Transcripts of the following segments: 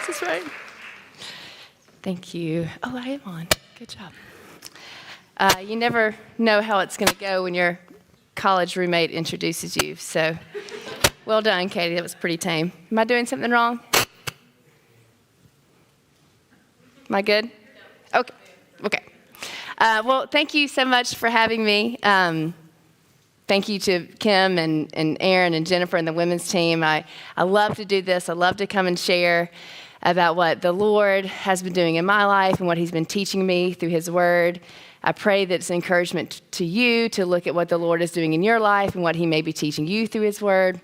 Is this right? Thank you. Oh, I am on. Good job. You never know how it's going to go when your college roommate introduces you. So, well done, Katie. That was pretty tame. Am I doing something wrong? Am I good? Okay. Well, thank you so much for having me. Thank you to Kim and Aaron and Jennifer and the women's team. I love to do this. I love to come and share about what the Lord has been doing in my life and what he's been teaching me through his word. I pray that it's an encouragement to you to look at what the Lord is doing in your life and what he may be teaching you through his word.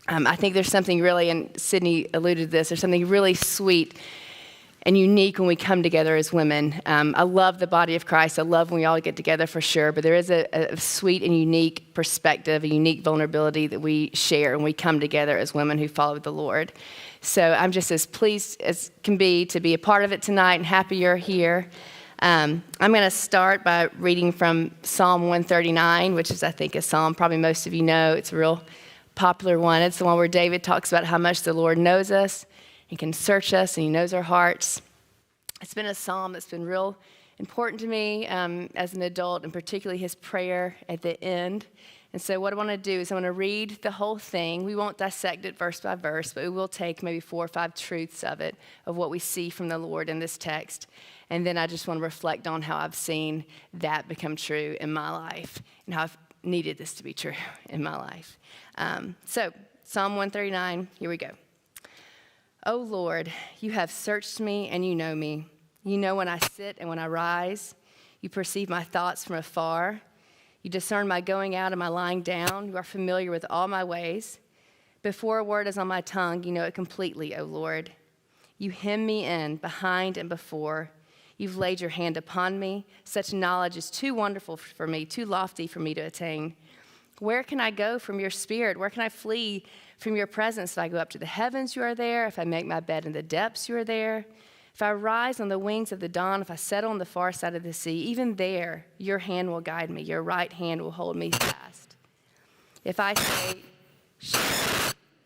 I think there's something really, and Sydney alluded to this, there's something really sweet and unique when we come together as women. I love the body of Christ. I love when we all get together for sure, but there is a sweet and unique perspective, a unique vulnerability that we share when we come together as women who follow the Lord. So I'm just as pleased as can be to be a part of it tonight and happy you're here. I'm going to start by reading from Psalm 139, which is, I think, a psalm probably most of you know. It's a real popular one. It's the one where David talks about how much the Lord knows us. He can search us, and he knows our hearts. It's been a psalm that's been real important to me as an adult, and particularly his prayer at the end. And so what I want to do is I want to read the whole thing. We won't dissect it verse by verse, but we will take maybe 4 or 5 truths of it, of what we see from the Lord in this text. And then I just want to reflect on how I've seen that become true in my life and how I've needed this to be true in my life. So Psalm 139, here we go. O Lord, you have searched me and you know me. You know when I sit and when I rise. You perceive my thoughts from afar. You discern my going out and my lying down. You are familiar with all my ways. Before a word is on my tongue, you know it completely, O Lord. You hem me in, behind and before. You've laid your hand upon me. Such knowledge is too wonderful for me, too lofty for me to attain. Where can I go from your spirit? Where can I flee from your presence? If I go up to the heavens, you are there. If I make my bed in the depths, you are there. If I rise on the wings of the dawn, if I settle on the far side of the sea, even there your hand will guide me. Your right hand will hold me fast. If I say,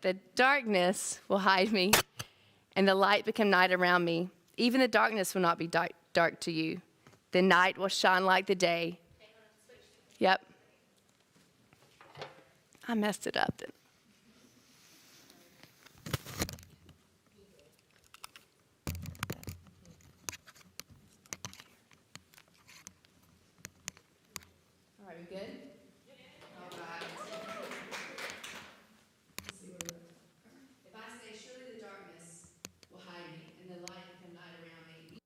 the darkness will hide me and the light become night around me. Even the darkness will not be dark to you. The night will shine like the day. Yep. I messed it up then. All right, we good? All right. Let's see where we're at. If I say, surely the darkness will hide me, and the light become night around me.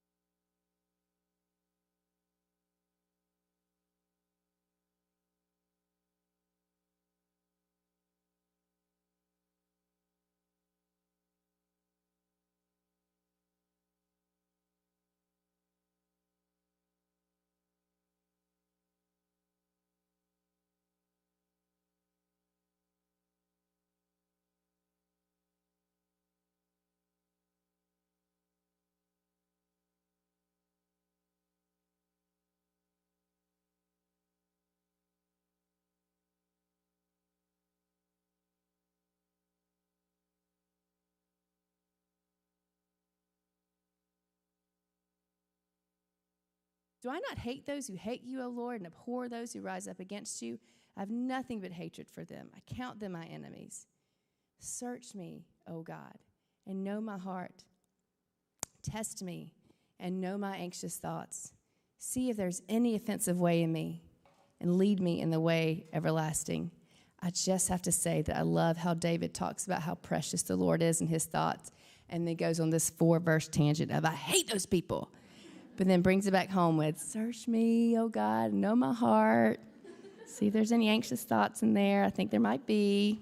Do I not hate those who hate you, O Lord, and abhor those who rise up against you? I have nothing but hatred for them. I count them my enemies. Search me, O God, and know my heart. Test me and know my anxious thoughts. See if there's any offensive way in me, and lead me in the way everlasting. I just have to say that I love how David talks about how precious the Lord is and his thoughts, and then goes on this 4-verse tangent of, I hate those people. But then brings it back home with, search me, oh God, know my heart. See if there's any anxious thoughts in there. I think there might be.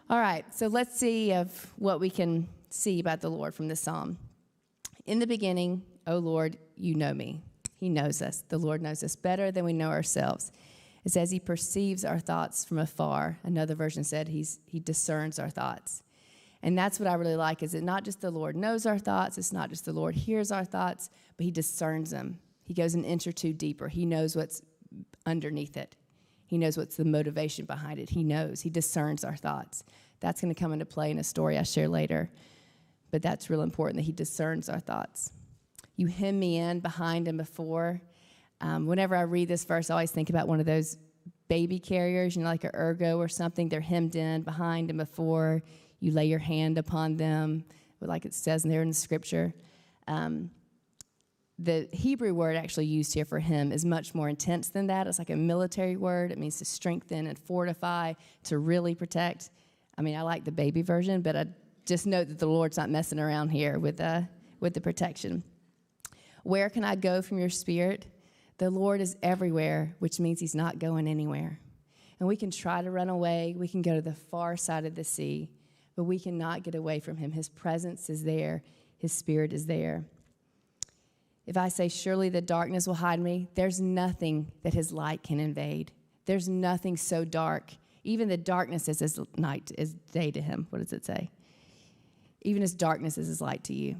All right, so let's see of what we can see about the Lord from this psalm. In the beginning, O Lord, you know me. He knows us. The Lord knows us better than we know ourselves. It says he perceives our thoughts from afar. Another version said he discerns our thoughts. And that's what I really like, is it not just the Lord knows our thoughts, it's not just the Lord hears our thoughts, but he discerns them. He goes an inch or two deeper. He knows what's underneath it. He knows what's the motivation behind it. He knows. He discerns our thoughts. That's going to come into play in a story I share later. but that's real important that he discerns our thoughts. You hem me in behind and before. Whenever I read this verse, I always think about one of those baby carriers, like an ergo or something. They're hemmed in behind and before. You lay your hand upon them, like it says there in the scripture. The Hebrew word actually used here for hem is much more intense than that. It's like a military word. It means to strengthen and fortify, to really protect. I like the baby version, but I just note that the Lord's not messing around here with the protection. Where can I go from your spirit? The Lord is everywhere, which means he's not going anywhere. And we can try to run away. We can go to the far side of the sea, but we cannot get away from him. His presence is there. His spirit is there. If I say, surely the darkness will hide me, there's nothing that his light can invade. There's nothing so dark. Even the darkness is as night is day to him. What does it say? Even his darkness is his light to you.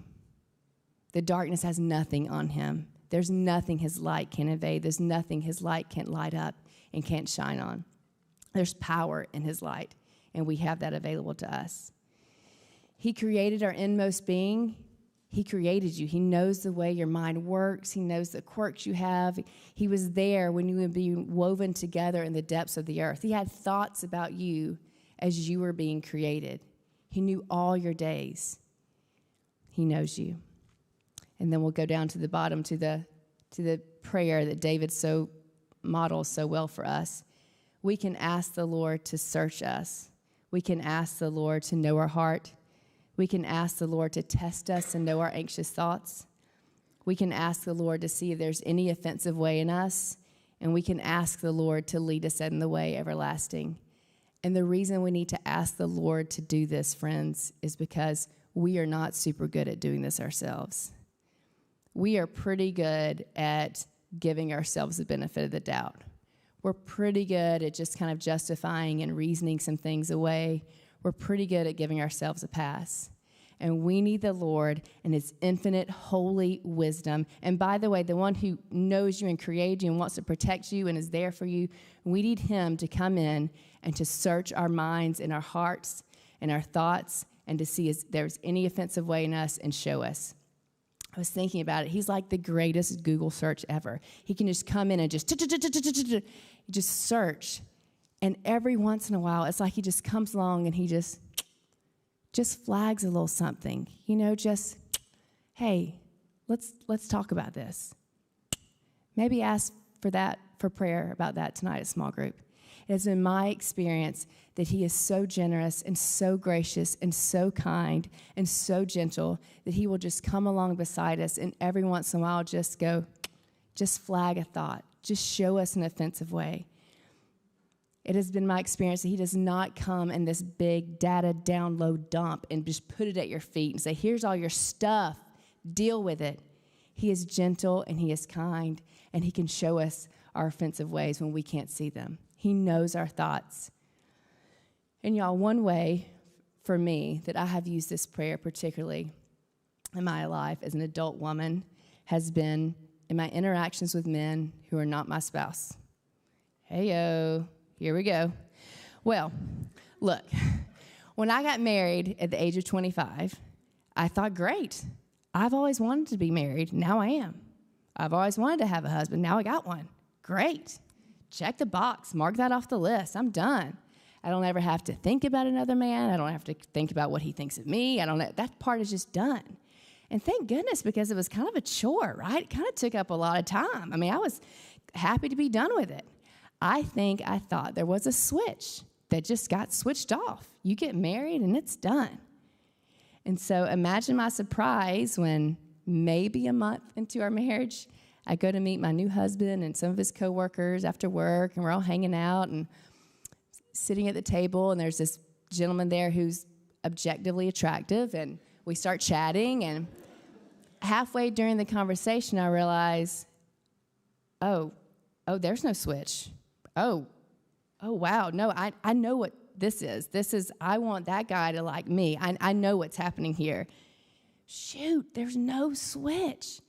The darkness has nothing on him. There's nothing his light can invade. There's nothing his light can't light up and can't shine on. There's power in his light, and we have that available to us. He created our inmost being. He created you. He knows the way your mind works. He knows the quirks you have. He was there when you were being woven together in the depths of the earth. He had thoughts about you as you were being created. He knew all your days. He knows you. And then we'll go down to the bottom to the prayer that David so models so well for us. We can ask the Lord to search us. We can ask the Lord to know our heart. We can ask the Lord to test us and know our anxious thoughts. We can ask the Lord to see if there's any offensive way in us, and we can ask the Lord to lead us in the way everlasting. And the reason we need to ask the Lord to do this, friends, is because we are not super good at doing this ourselves. We are pretty good at giving ourselves the benefit of the doubt. We're pretty good at just kind of justifying and reasoning some things away. We're pretty good at giving ourselves a pass. And we need the Lord and his infinite holy wisdom. And by the way, the one who knows you and created you and wants to protect you and is there for you, we need him to come in and to search our minds and our hearts and our thoughts and to see if there's any offensive way in us and show us. I was thinking about it. He's like the greatest Google search ever. He can just come in and just search. And every once in a while, it's like he just comes along and he just flags a little something. Hey, let's talk about this. Maybe ask for prayer about that tonight at small group. It has been my experience that he is so generous and so gracious and so kind and so gentle that he will just come along beside us and every once in a while just flag a thought, just show us an offensive way. It has been my experience that he does not come in this big data download dump and just put it at your feet and say, here's all your stuff, deal with it. He is gentle and he is kind, and he can show us our offensive ways when we can't see them. He knows our thoughts. And y'all, one way for me that I have used this prayer particularly in my life as an adult woman has been in my interactions with men who are not my spouse. Hey-yo. Here we go. Well, look, when I got married at the age of 25, I thought, great. I've always wanted to be married. Now I am. I've always wanted to have a husband. Now I got one. Great. Check the box. Mark that off the list. I'm done. I don't ever have to think about another man. I don't have to think about what he thinks of me. That part is just done. And thank goodness, because it was kind of a chore, right? It kind of took up a lot of time. I was happy to be done with it. I thought there was a switch that just got switched off. You get married and it's done. And so imagine my surprise when maybe a month into our marriage, I go to meet my new husband and some of his coworkers after work, and we're all hanging out and sitting at the table, and there's this gentleman there who's objectively attractive, and we start chatting, and halfway during the conversation, I realize, oh, there's no switch. Oh, wow. No, I know what this is. I want that guy to like me. I know what's happening here. Shoot, there's no switch.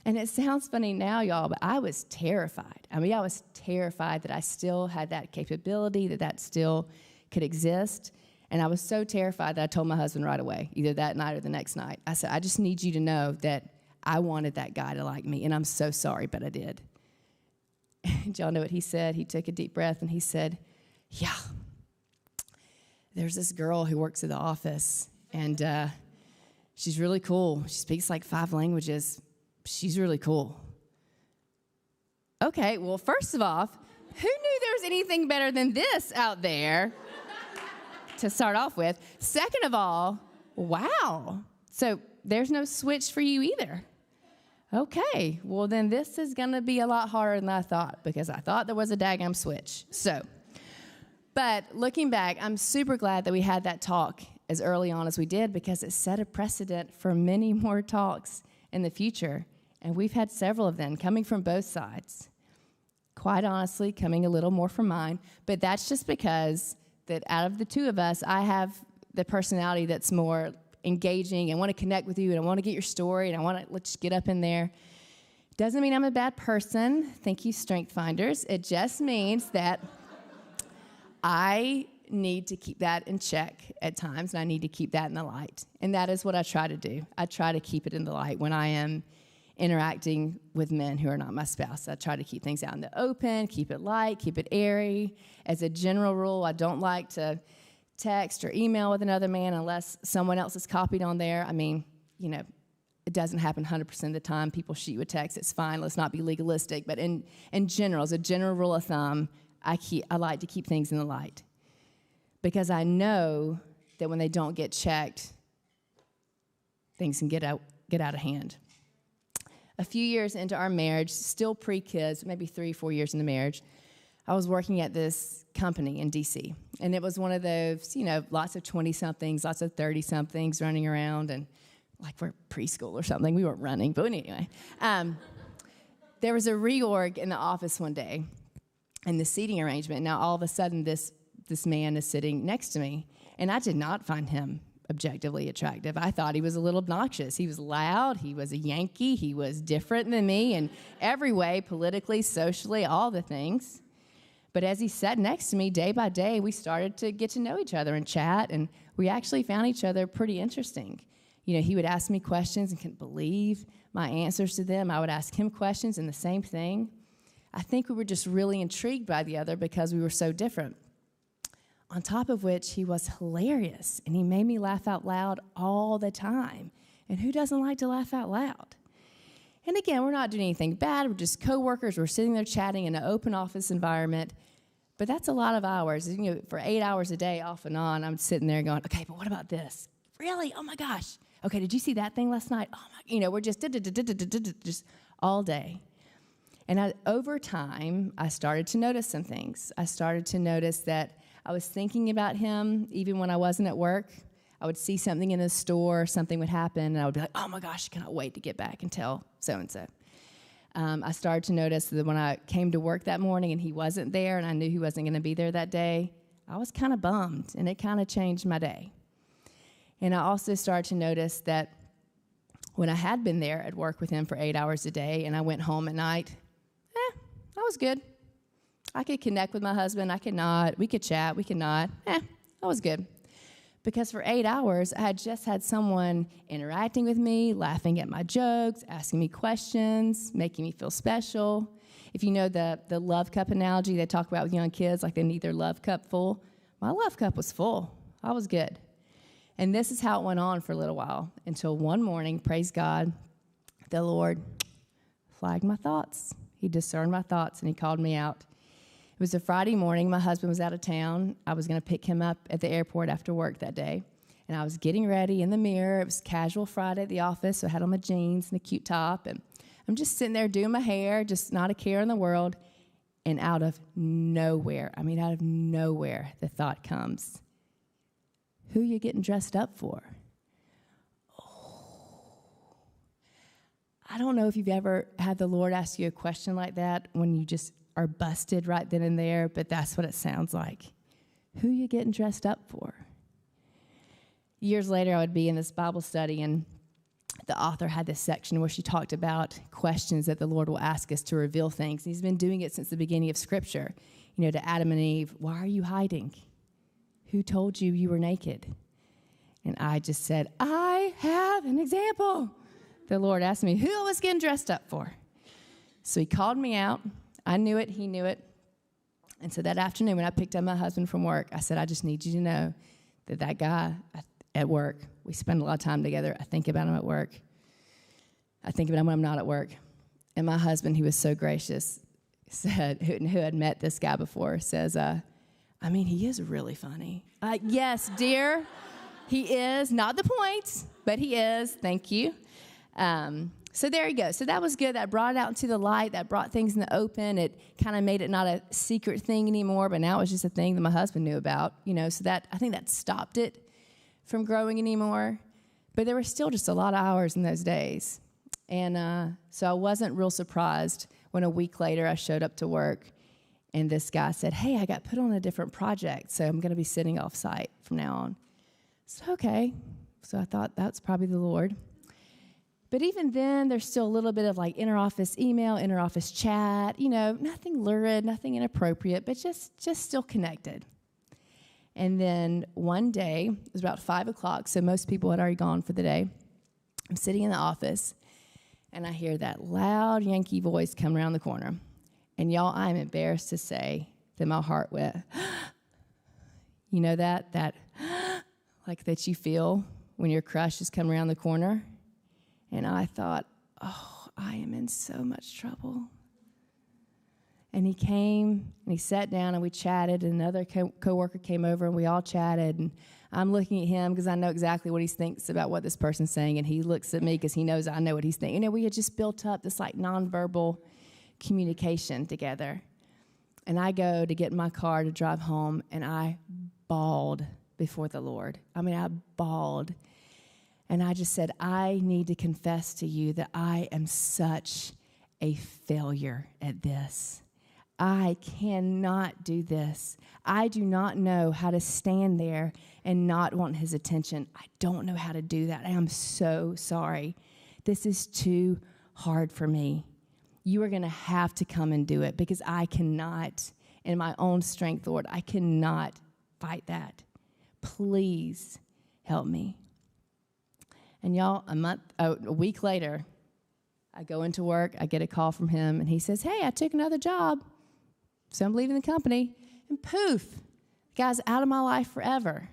And it sounds funny now, y'all, but I was terrified. I was terrified that I still had that capability, that still could exist. And I was so terrified that I told my husband right away, either that night or the next night. I said, I just need you to know that I wanted that guy to like me, and I'm so sorry, but I did. And y'all know what he said? He took a deep breath, and he said, yeah, there's this girl who works at the office, and she's really cool. She speaks like 5 languages. She's really cool. Okay, well, first of all, who knew there was anything better than this out there to start off with? Second of all, wow. So there's no switch for you either. Okay, well, then this is going to be a lot harder than I thought, because I thought there was a daggum switch. But looking back, I'm super glad that we had that talk as early on as we did, because it set a precedent for many more talks in the future. And we've had several of them coming from both sides. Quite honestly, coming a little more from mine. But that's just because that out of the two of us, I have the personality that's more engaging and want to connect with you, and I want to get your story, and I want to let's get up in there. Doesn't mean I'm a bad person. Thank you, Strength Finders. It just means that I need to keep that in check at times, and I need to keep that in the light. And that is what I try to do. I try to keep it in the light when I am interacting with men who are not my spouse. I try to keep things out in the open, keep it light, keep it airy. As a general rule, I don't like to text or email with another man unless someone else is copied on there. I mean, it doesn't happen 100% of the time. People shoot you a text. It's fine. Let's not be legalistic. But in general, as a general rule of thumb, I like to keep things in the light, because I know that when they don't get checked, things can get out of hand. A few years into our marriage, still pre-kids, maybe 3-4 years into marriage, I was working at this company in D.C., and it was one of those, lots of 20-somethings, lots of 30-somethings running around, and like we're preschool or something. We weren't running, but anyway. There was a reorg in the office one day, and the seating arrangement. Now, all of a sudden, this man is sitting next to me, and I did not find him objectively attractive. I thought he was a little obnoxious. He was loud. He was a Yankee. He was different than me in every way, politically, socially, all the things. But as he sat next to me, day by day, we started to get to know each other and chat, and we actually found each other pretty interesting. He would ask me questions and couldn't believe my answers to them. I would ask him questions and the same thing. I think we were just really intrigued by the other because we were so different. On top of which, he was hilarious, and he made me laugh out loud all the time. And who doesn't like to laugh out loud? And again, we're not doing anything bad. We're just coworkers. We're sitting there chatting in an open office environment. But that's a lot of hours. For 8 hours a day, off and on, I'm sitting there going, okay, but what about this? Really? Oh, my gosh. Okay, did you see that thing last night? Oh, my, we're just all day. And over time, I started to notice some things. I started to notice that I was thinking about him even when I wasn't at work. I would see something in the store, something would happen, and I would be like, oh my gosh, I cannot wait to get back and tell so-and-so. I started to notice that when I came to work that morning and he wasn't there and I knew he wasn't going to be there that day, I was kind of bummed, and it kind of changed my day. And I also started to notice that when I had been there at work with him for 8 hours a day and I went home at night, I was good. I could connect with my husband. I could not. We could chat. We could not. I was good. Because for 8 hours, I had just had someone interacting with me, laughing at my jokes, asking me questions, making me feel special. If you know the love cup analogy they talk about with young kids, like they need their love cup full, my love cup was full. I was good. And this is how it went on for a little while until one morning, praise God, the Lord flagged my thoughts. He discerned my thoughts, and he called me out. It was a Friday morning. My husband was out of town. I was going to pick him up at the airport after work that day. And I was getting ready in the mirror. It was casual Friday at the office, so I had on my jeans and a cute top. And I'm just sitting there doing my hair, just not a care in the world. And out of nowhere, the thought comes, who you getting dressed up for? Oh. I don't know if you've ever had the Lord ask you a question like that when you just are busted right then and there, but that's what it sounds like. Who you getting dressed up for? Years later, I would be in this Bible study, and the author had this section where she talked about questions that the Lord will ask us to reveal things. And he's been doing it since the beginning of Scripture. To Adam and Eve, why are you hiding? who told you you were naked? And I just said, I have an example. The Lord asked me who I was getting dressed up for. So he called me out. I knew it. He knew it. And so that afternoon when I picked up my husband from work, I said, I just need you to know that guy at work, we spend a lot of time together. I think about him at work. I think about him when I'm not at work. And my husband, he was so gracious, said, who had met this guy before, says, he is really funny. Yes, dear, he is. Not the point, but he is. Thank you. So there you go. So that was good. That brought it out into the light. That brought things in the open. It kind of made it not a secret thing anymore, but now it's just a thing that my husband knew about, so that I think that stopped it from growing anymore. But there were still just a lot of hours in those days. And so I wasn't real surprised when a week later I showed up to work and this guy said, hey, I got put on a different project, so I'm going to be sitting off site from now on. So, okay. So I thought that's probably the Lord. But even then, there's still a little bit of like inter-office email, inter-office chat, nothing lurid, nothing inappropriate, but just still connected. And then one day, it was about 5 o'clock, so most people had already gone for the day. I'm sitting in the office, and I hear that loud Yankee voice come around the corner. And y'all, I'm embarrassed to say that my heart went, you know that like that you feel when your crush is coming around the corner? And I thought, oh, I am in so much trouble. And he came, and he sat down, and we chatted, and another coworker came over, and we all chatted, and I'm looking at him because I know exactly what he thinks about what this person's saying, and he looks at me because he knows I know what he's thinking. We had just built up this, like, nonverbal communication together. And I go to get in my car to drive home, and I bawled before the Lord. I bawled. And I just said, I need to confess to you that I am such a failure at this. I cannot do this. I do not know how to stand there and not want his attention. I don't know how to do that. I am so sorry. This is too hard for me. You are going to have to come and do it because I cannot, in my own strength, Lord, I cannot fight that. Please help me. And y'all, a week later, I go into work, I get a call from him, and he says, hey, I took another job, so I'm leaving the company. And poof, the guy's out of my life forever.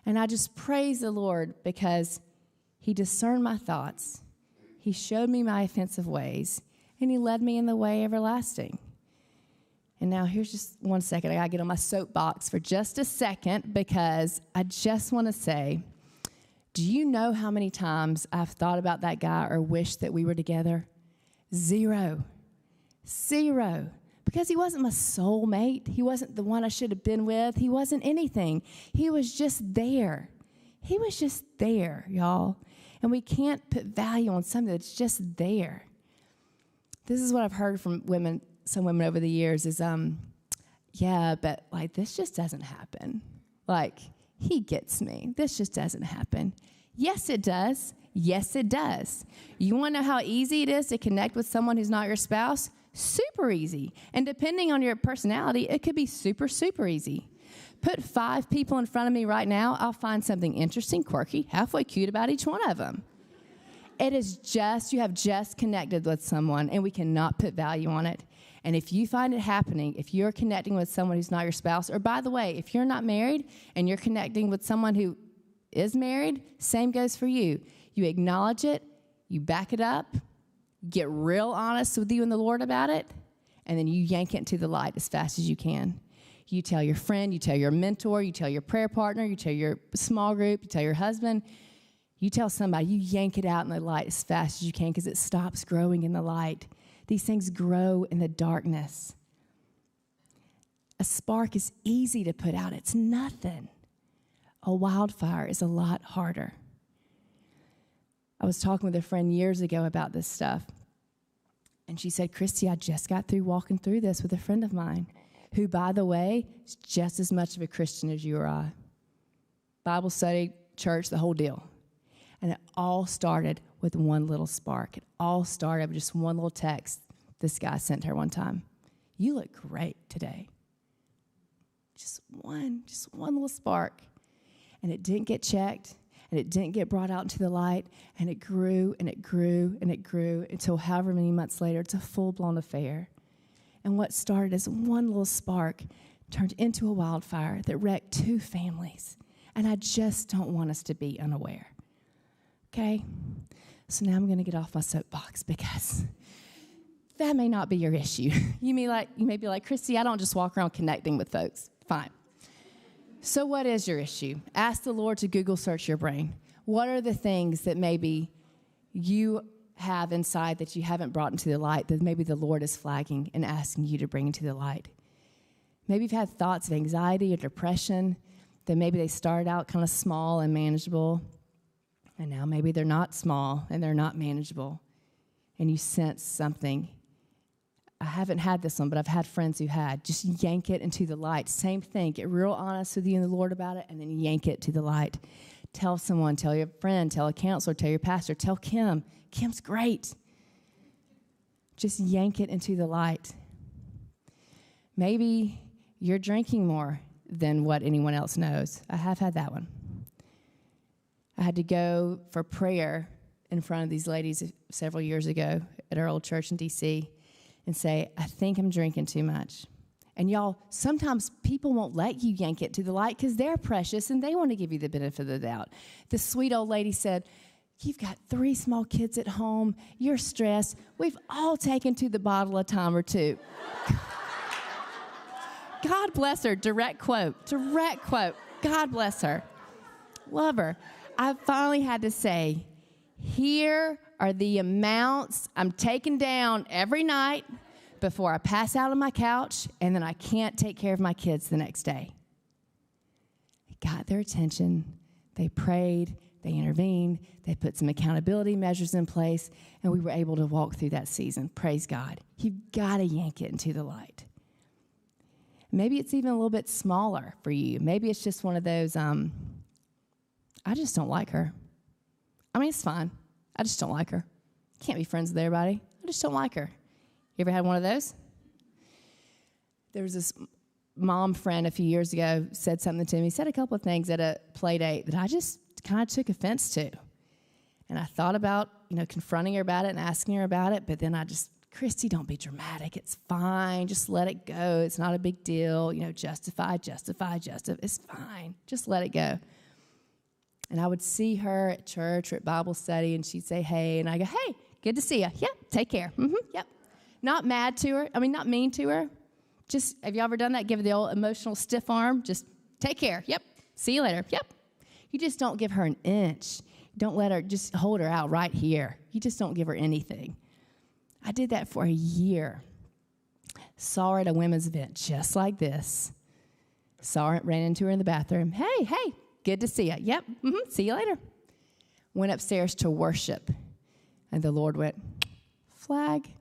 And I just praise the Lord because he discerned my thoughts, he showed me my offensive ways, and he led me in the way everlasting. And now here's just 1 second. I got to get on my soapbox for just a second because I just want to say, do you know how many times I've thought about that guy or wished that we were together? Zero. Because he wasn't my soulmate. He wasn't the one I should have been with. He wasn't anything. He was just there. He was just there, y'all. And we can't put value on something that's just there. This is what I've heard from some women over the years is, but like this just doesn't happen. Like, he gets me. This just doesn't happen. Yes, it does. Yes, it does. You want to know how easy it is to connect with someone who's not your spouse? Super easy. And depending on your personality, it could be super, super easy. Put 5 people in front of me right now. I'll find something interesting, quirky, halfway cute about each one of them. It is just, you have just connected with someone, and we cannot put value on it. And if you find it happening, if you're connecting with someone who's not your spouse, or by the way, if you're not married and you're connecting with someone who is married, same goes for you. You acknowledge it, you back it up, get real honest with you and the Lord about it, and then you yank it into the light as fast as you can. You tell your friend, you tell your mentor, you tell your prayer partner, you tell your small group, you tell your husband, you tell somebody, you yank it out in the light as fast as you can because it stops growing in the light. These things grow in the darkness. A spark is easy to put out. It's nothing. A wildfire is a lot harder. I was talking with a friend years ago about this stuff. And she said, Kristi, I just got through walking through this with a friend of mine who, by the way, is just as much of a Christian as you or I. Bible study, church, the whole deal. And it all started with one little spark. It all started with just one little text this guy sent her one time. You look great today. Just one little spark. And it didn't get checked, and it didn't get brought out into the light, and it grew, and it grew, and it grew until however many months later, it's a full-blown affair. And what started as one little spark turned into a wildfire that wrecked 2 families. And I just don't want us to be unaware. Okay? So now I'm going to get off my soapbox because that may not be your issue. You may be like, Kristi, I don't just walk around connecting with folks. Fine. So what is your issue? Ask the Lord to Google search your brain. What are the things that maybe you have inside that you haven't brought into the light that maybe the Lord is flagging and asking you to bring into the light? Maybe you've had thoughts of anxiety or depression that maybe they started out kind of small and manageable, and now maybe they're not small and they're not manageable, and you sense something. I haven't had this one, but I've had friends who had. Just yank it into the light. Same thing. Get real honest with you and the Lord about it, and then yank it to the light. Tell someone, tell your friend, tell a counselor, tell your pastor, tell Kim. Kim's great. Just yank it into the light. Maybe you're drinking more than what anyone else knows. I have had that one. I had to go for prayer in front of these ladies several years ago at our old church in D.C. and say, I think I'm drinking too much. And y'all, sometimes people won't let you yank it to the light because they're precious and they want to give you the benefit of the doubt. The sweet old lady said, you've got 3 small kids at home. You're stressed. We've all taken to the bottle a time or two. God bless her. Direct quote. God bless her. Love her. I finally had to say, here are the amounts I'm taking down every night before I pass out on my couch, and then I can't take care of my kids the next day. It got their attention. They prayed. They intervened. They put some accountability measures in place, and we were able to walk through that season. Praise God. You've got to yank it into the light. Maybe it's even a little bit smaller for you. Maybe it's just one of those, I just don't like her. I mean, it's fine. I just don't like her. Can't be friends with everybody. I just don't like her. You ever had one of those? There was this mom friend a few years ago said something to me, said a couple of things at a play date that I just kind of took offense to. And I thought about, confronting her about it and asking her about it, but then Kristi, don't be dramatic. It's fine. Just let it go. It's not a big deal. Justify. It's fine. Just let it go. And I would see her at church or at Bible study, and she'd say, hey, and I go, hey, good to see you. Yep, take care. Yep. Not mad to her. Not mean to her. Just, have you ever done that? Give her the old emotional stiff arm. Just take care. Yep. See you later. Yep. You just don't give her an inch. Don't let her, just hold her out right here. You just don't give her anything. I did that for a year. Saw her at a women's event just like this. Saw her, ran into her in the bathroom. Hey, good to see you. Yep, see you later. Went upstairs to worship. And the Lord went, flag.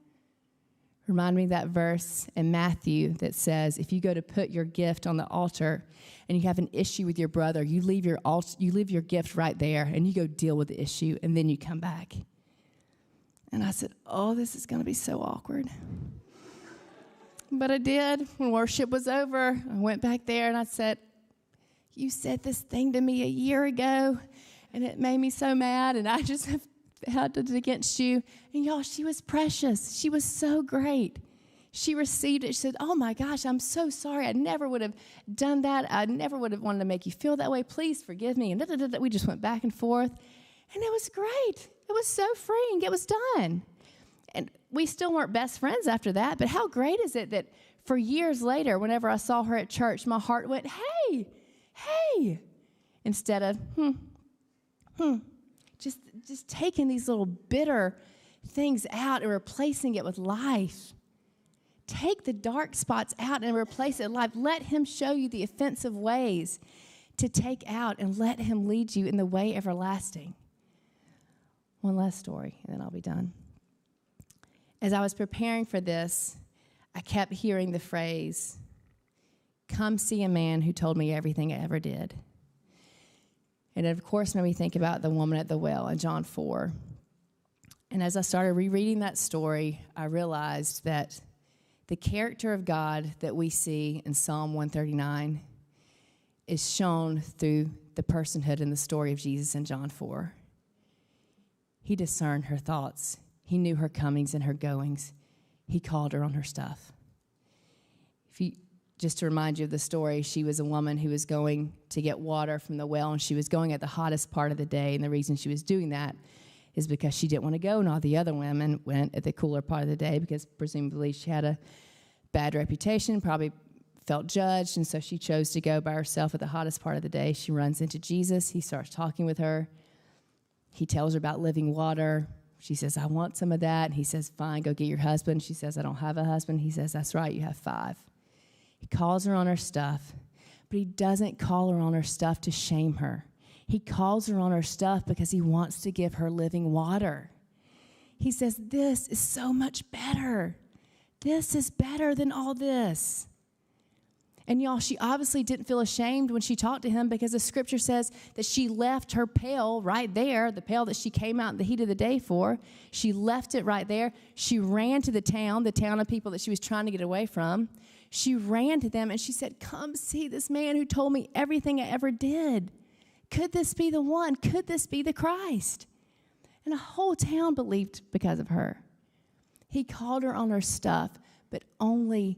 Remind me of that verse in Matthew that says, if you go to put your gift on the altar and you have an issue with your brother, you leave your gift right there and you go deal with the issue and then you come back. And I said, this is going to be so awkward. But I did. When worship was over, I went back there and I said, you said this thing to me a year ago, and it made me so mad, and I just have held it against you. And y'all, she was precious. She was so great. She received it. She said, oh my gosh, I'm so sorry. I never would have done that. I never would have wanted to make you feel that way. Please forgive me. And we just went back and forth. And it was great. It was so freeing. It was done. And we still weren't best friends after that, but how great is it that for years later, whenever I saw her at church, my heart went, hey, instead of, just taking these little bitter things out and replacing it with life. Take the dark spots out and replace it with life. Let him show you the offensive ways to take out and let him lead you in the way everlasting. One last story, and then I'll be done. As I was preparing for this, I kept hearing the phrase, come see a man who told me everything I ever did. And it, of course, made me think about the woman at the well in John 4. And as I started rereading that story, I realized that The character of God that we see in Psalm 139 is shown through the personhood and the story of Jesus in John 4. He discerned her thoughts. He knew her comings and her goings. He called her on her stuff. Just to remind you of the story, she was a woman who was going to get water from the well, and she was going at the hottest part of the day, and the reason she was doing that is because she didn't want to go, and all the other women went at the cooler part of the day because presumably she had a bad reputation, probably felt judged, and so she chose to go by herself at the hottest part of the day. She runs into Jesus. He starts talking with her. He tells her about living water. She says, I want some of that. He says, fine, go get your husband. She says, I don't have a husband. He says, that's right, you have 5. He calls her on her stuff, but he doesn't call her on her stuff to shame her. He calls her on her stuff because he wants to give her living water. He says, this is so much better. This is better than all this. And y'all, she obviously didn't feel ashamed when she talked to him because the scripture says that she left her pail right there, the pail that she came out in the heat of the day for. She left it right there. She ran to the town of people that she was trying to get away from. She ran to them and she said, come see this man who told me everything I ever did. Could this be the one? Could this be the Christ? And a whole town believed because of her. He called her on her stuff, but only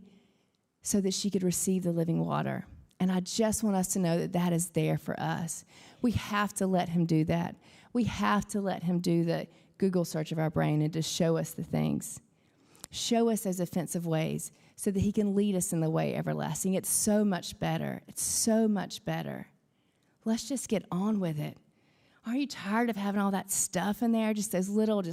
so that she could receive the living water. And I just want us to know that that is there for us. We have to let him do that. We have to let him do the Google search of our brain and just show us the things. Show us those offensive ways so that he can lead us in the way everlasting. It's so much better. It's so much better. Let's just get on with it. Aren't you tired of having all that stuff in there? Just those little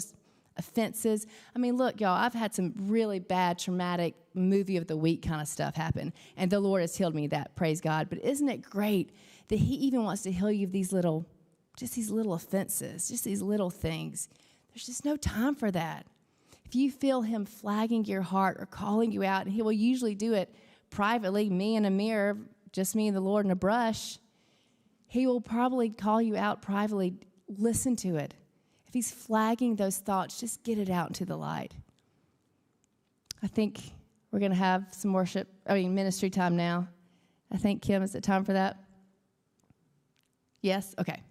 offenses. I mean, look, y'all, I've had some really bad, traumatic movie of the week kind of stuff happen, and the Lord has healed me of that, praise God. But isn't it great that he even wants to heal you of these little offenses, just these little things? There's just no time for that. If you feel him flagging your heart or calling you out, and he will usually do it privately, me in a mirror, just me and the Lord in a brush, he will probably call you out privately. Listen to it. If he's flagging those thoughts, just get it out into the light. I think we're going to have some ministry time now. I think, Kim, is it time for that? Yes? Okay.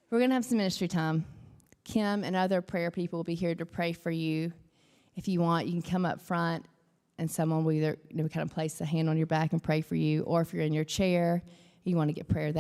We're going to have some ministry time. Kim and other prayer people will be here to pray for you. If you want, you can come up front and someone will either kind of place a hand on your back and pray for you, or if you're in your chair, you want to get prayer that